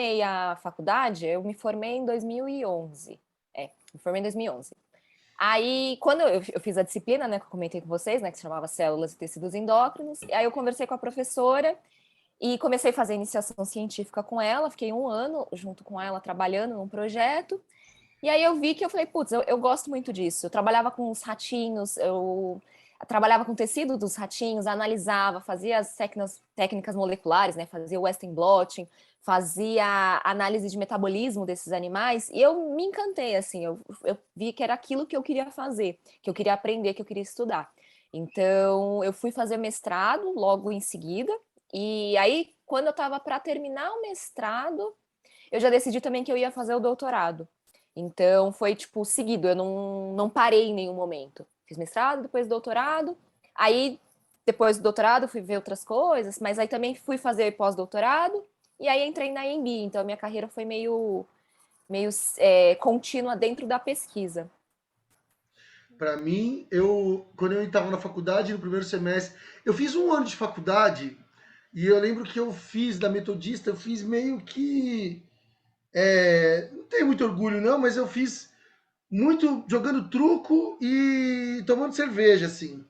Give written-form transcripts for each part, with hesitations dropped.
terminei a faculdade, eu me formei em 2011. Me formei em 2011. Aí, quando eu fiz a disciplina, né, que eu comentei com vocês, né, que se chamava Células e Tecidos Endócrinos, e aí eu conversei com a professora e comecei a fazer iniciação científica com ela, fiquei 1 ano junto com ela trabalhando num projeto, e aí eu vi que eu falei, putz, eu gosto muito disso. Eu trabalhava com os ratinhos, eu trabalhava com o tecido dos ratinhos, analisava, fazia as técnicas moleculares, né? Fazia o Western blotting, fazia análise de metabolismo desses animais, e eu me encantei, assim, eu vi que era aquilo que eu queria fazer, que eu queria aprender, que eu queria estudar. Então, eu fui fazer mestrado logo em seguida, e aí, quando eu estava para terminar o mestrado, eu já decidi também que eu ia fazer o doutorado. Então foi tipo seguido, eu não parei em nenhum momento. Fiz mestrado, depois doutorado, aí depois do doutorado fui ver outras coisas, mas aí também fui fazer pós-doutorado e aí entrei na EMB, então a minha carreira foi meio contínua dentro da pesquisa. Para mim, quando eu estava na faculdade, no primeiro semestre, eu fiz 1 ano de faculdade e eu lembro que eu fiz da Metodista, eu fiz meio que. Não tenho muito orgulho, não, mas eu fiz muito jogando truco e tomando cerveja, assim.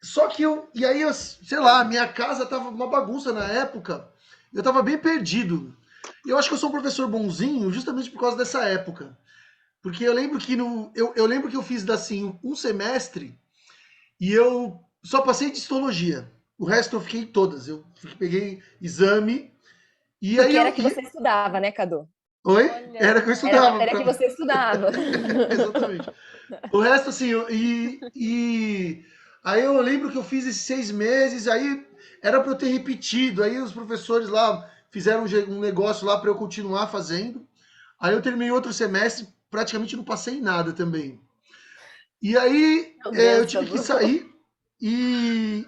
Só que e aí, sei lá, minha casa tava uma bagunça na época, eu tava bem perdido. E eu acho que eu sou um professor bonzinho justamente por causa dessa época. Porque eu lembro que eu lembro que eu fiz assim um semestre e eu só passei de histologia. O resto eu fiquei em todas. Eu peguei exame e aí Porque era que você estudava, né, Cadu? oi? Olha, Era que eu estudava. era que você estudava. Exatamente. O resto, assim, aí eu lembro que eu fiz esses 6 meses, aí era para eu ter repetido. Aí os professores lá fizeram um negócio lá para eu continuar fazendo. Aí eu terminei outro semestre, praticamente não passei em nada também. E aí Meu eu Deus, tive que Cadu. sair e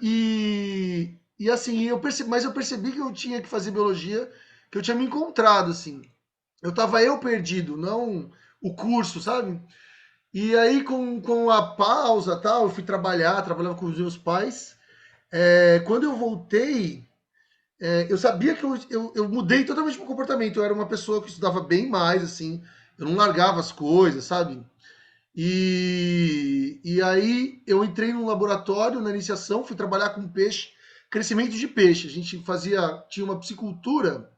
assim, mas eu percebi que eu tinha que fazer biologia, que eu tinha me encontrado, assim. Eu perdido, não o curso, sabe? E aí, com a pausa tal, eu fui trabalhava com os meus pais. Quando eu voltei, eu sabia que eu mudei totalmente meu comportamento. Eu era uma pessoa que estudava bem mais, assim. Eu não largava as coisas, sabe? E aí eu entrei num laboratório na iniciação, fui trabalhar com peixe, crescimento de peixe. A gente tinha uma piscicultura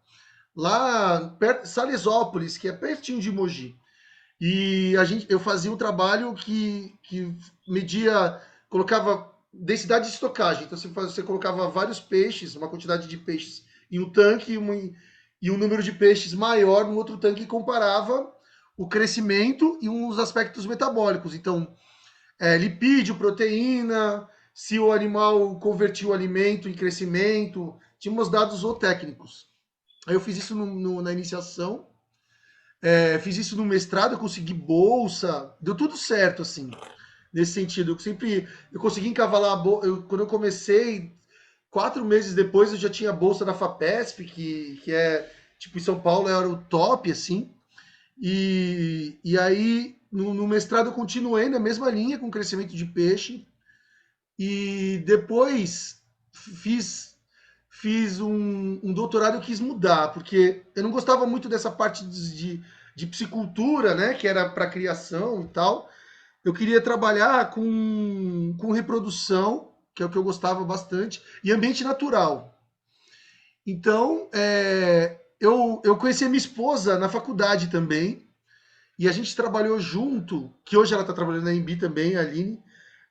lá perto de Salesópolis, que é pertinho de Mogi. E eu fazia um trabalho que media, colocava densidade de estocagem. Então você colocava vários peixes, uma quantidade de peixes em um tanque e um número de peixes maior no outro tanque e comparava o crescimento e uns aspectos metabólicos. Então, lipídio, proteína, se o animal convertia o alimento em crescimento, tinha uns dados zootécnicos. Aí eu fiz isso na iniciação. Fiz isso no mestrado, eu consegui bolsa, deu tudo certo, assim, nesse sentido. Eu consegui encavalar quando eu comecei, 4 meses depois eu já tinha bolsa da FAPESP, que é, tipo, em São Paulo era o top, assim. E aí, no mestrado eu continuei na mesma linha, com crescimento de peixe, e depois fiz fiz um doutorado, eu quis mudar, porque eu não gostava muito dessa parte de psicultura, né, que era para criação e tal. Eu queria trabalhar com reprodução, que é o que eu gostava bastante, e ambiente natural. Então, eu conheci a minha esposa na faculdade também, e a gente trabalhou junto, que hoje ela está trabalhando na Embi também, a Aline,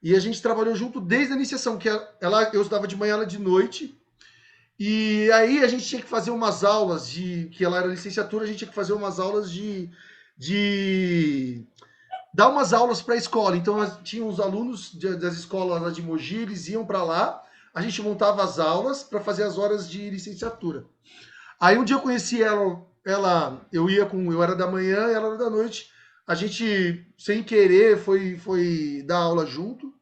e a gente trabalhou junto desde a iniciação, que eu estudava de manhã, ela de noite, e aí a gente tinha que fazer umas aulas que ela era licenciatura, a gente tinha que fazer umas aulas de dar umas aulas para a escola. Então tinha os alunos das escolas lá de Mogi, eles iam para lá, a gente montava as aulas para fazer as horas de licenciatura. Aí um dia eu conheci ela eu era da manhã, ela era da noite. A gente sem querer foi dar aula junto.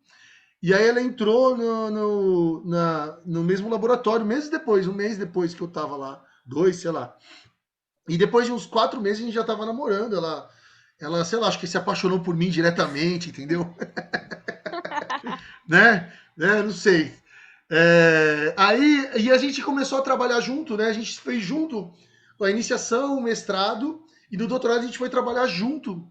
E aí ela entrou no mesmo laboratório, um mês depois que eu tava lá, 2, sei lá. E depois de uns 4 meses a gente já tava namorando, sei lá, acho que se apaixonou por mim diretamente, entendeu? Né? Não sei. Aí, e a gente começou a trabalhar junto, né? A gente fez junto a iniciação, o mestrado, e do doutorado a gente foi trabalhar junto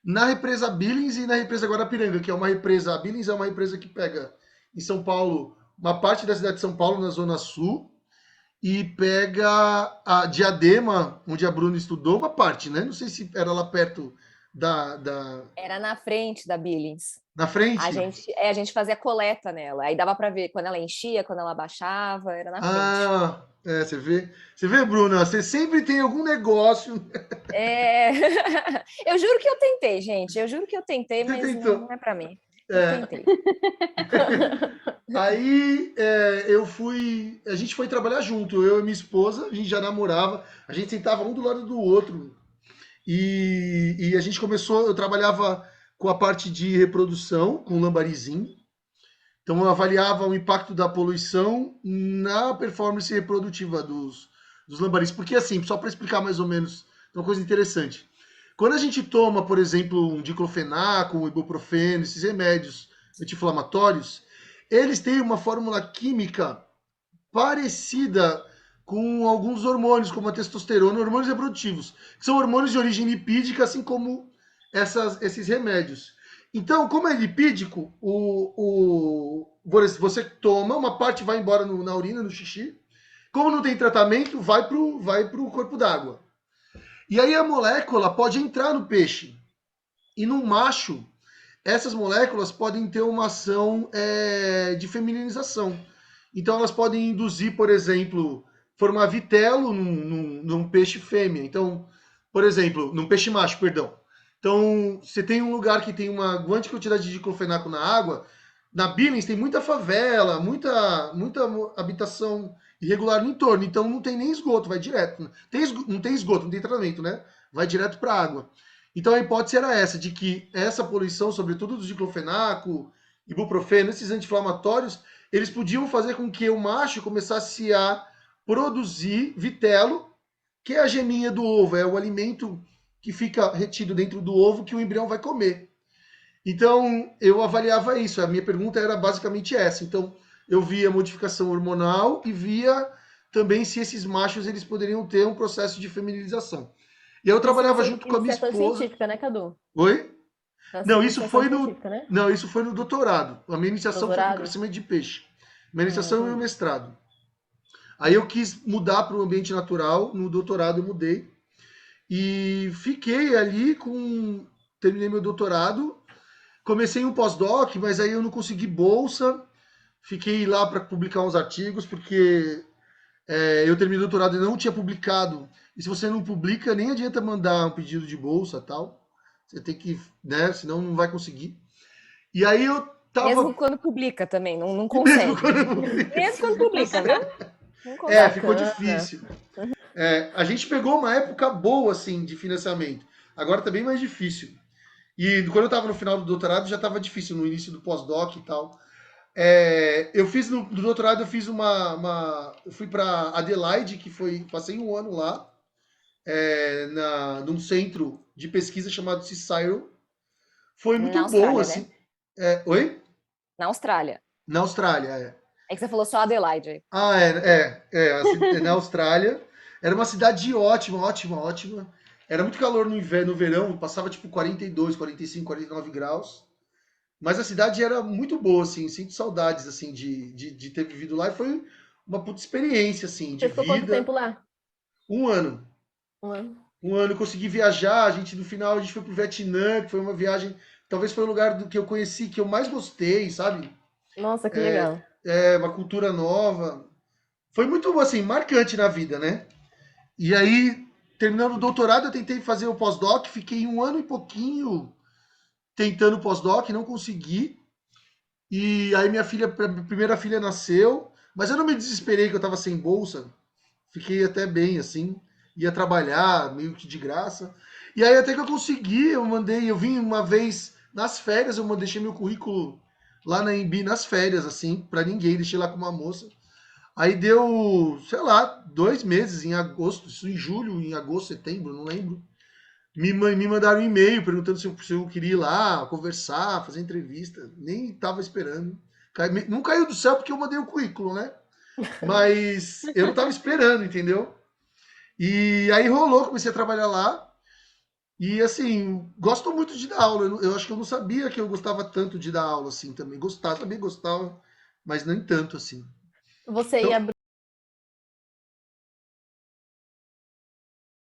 na represa Billings e na represa Guarapiranga, que é uma represa, a Billings é uma represa que pega em São Paulo, uma parte da cidade de São Paulo, na Zona Sul, e pega a Diadema, onde a Bruna estudou, uma parte, né? Não sei se era lá perto Era na frente da Billings. na frente. A gente fazia coleta nela. Aí dava para ver quando ela enchia, quando ela baixava, era na frente. Ah, você vê, Bruna, você sempre tem algum negócio. É... Eu juro que eu tentei, gente. Eu juro que eu tentei, Você mas tentou. não é para mim. Eu É. tentei. Aí a gente foi trabalhar junto, eu e minha esposa, a gente já namorava, a gente sentava um do lado do outro. E a gente começou, eu trabalhava com a parte de reprodução, com o lambarizinho. Então eu avaliava o impacto da poluição na performance reprodutiva dos lambaris. Porque assim, só para explicar mais ou menos, uma coisa interessante. Quando a gente toma, por exemplo, um diclofenaco, um ibuprofeno, esses remédios anti-inflamatórios, eles têm uma fórmula química parecida com alguns hormônios, como a testosterona, hormônios reprodutivos, que são hormônios de origem lipídica, assim como esses remédios. Então, como é lipídico, você toma, uma parte vai embora na urina, no xixi. Como não tem tratamento, vai pro corpo d'água. E aí a molécula pode entrar no peixe. E no macho, essas moléculas podem ter uma ação de femininização. Então elas podem induzir, por exemplo, formar vitelo num peixe fêmea. Então, por exemplo, num peixe macho, perdão. Então, você tem um lugar que tem uma grande quantidade de diclofenaco na água. Na Billings tem muita favela, muita habitação irregular no entorno. Então não tem nem esgoto, vai direto. Não tem esgoto, não tem tratamento, né? Vai direto para a água. Então a hipótese era essa, de que essa poluição, sobretudo do diclofenaco, ibuprofeno, esses anti-inflamatórios, eles podiam fazer com que o macho começasse a produzir vitelo, que é a geminha do ovo, é o alimento que fica retido dentro do ovo que o embrião vai comer. Então, eu avaliava isso. A minha pergunta era basicamente essa. Então, eu via modificação hormonal e via também se esses machos eles poderiam ter um processo de feminilização. E aí eu Isso na trabalhava sua junto com a minha iniciação esposa. científica, né, Cadu? Oi? Na sua Não, isso iniciação foi no, científica, né? não, isso foi no doutorado. A minha iniciação foi com Doutorado? crescimento de peixe. Minha iniciação e o Entendi. mestrado. Aí eu quis mudar para o ambiente natural. No doutorado eu mudei. E fiquei ali com. Terminei meu doutorado. Comecei um pós-doc, mas aí eu não consegui bolsa. Fiquei lá para publicar uns artigos, porque eu terminei o doutorado e não tinha publicado. E se você não publica, nem adianta mandar um pedido de bolsa tal. Você tem que, né? Senão não vai conseguir. E aí eu Mesmo tava. quando publica também, não Mesmo consegue. quando eu publico. Mesmo quando publica, viu? Não consegue. Ficou Bacana. difícil. A gente pegou uma época boa, assim, de financiamento. Agora tá bem mais difícil. E quando eu tava no final do doutorado, já tava difícil, no início do pós-doc e tal. Eu fiz no doutorado, eu fiz eu fui para Adelaide, passei um ano lá, num centro de pesquisa chamado CSIRO. Foi Na muito bom, Austrália, né? assim. Oi? Na Austrália. Na Austrália, É que você falou só Adelaide. na Austrália. Era uma cidade ótima, ótima, ótima. Era muito calor no inverno, no verão, passava tipo 42, 45, 49 graus. Mas a cidade era muito boa, assim, sinto saudades, assim, de ter vivido lá. E foi uma puta experiência, assim, de Você ficou quanto vida. tempo lá? Um ano. Um ano. Um ano, consegui viajar. No final, a gente foi pro Vietnã, que foi uma viagem. Talvez foi o lugar do que eu conheci, que eu mais gostei, sabe? Nossa, que legal. Uma cultura nova. Foi muito, assim, marcante na vida, né? E aí, terminando o doutorado, eu tentei fazer o pós-doc. Fiquei um ano e pouquinho tentando o pós-doc, não consegui. E aí minha primeira filha nasceu, mas eu não me desesperei que eu estava sem bolsa. Fiquei até bem, assim. Ia trabalhar, meio que de graça. E aí até que eu consegui, eu vim uma vez nas férias, deixei meu currículo lá na Embi nas férias, assim, para ninguém, deixei lá com uma moça. Aí deu, sei lá, 2 meses, em agosto, isso em julho, em agosto, setembro, não lembro. Me mandaram um e-mail perguntando se eu queria ir lá conversar, fazer entrevista. Nem estava esperando. Não caiu do céu porque eu mandei o currículo, né? Mas eu não estava esperando, entendeu? E aí rolou, comecei a trabalhar lá. E assim, gosto muito de dar aula. Eu acho que eu não sabia que eu gostava tanto de dar aula assim também. Gostava, também gostava, mas nem tanto assim. Você ia Então, abrir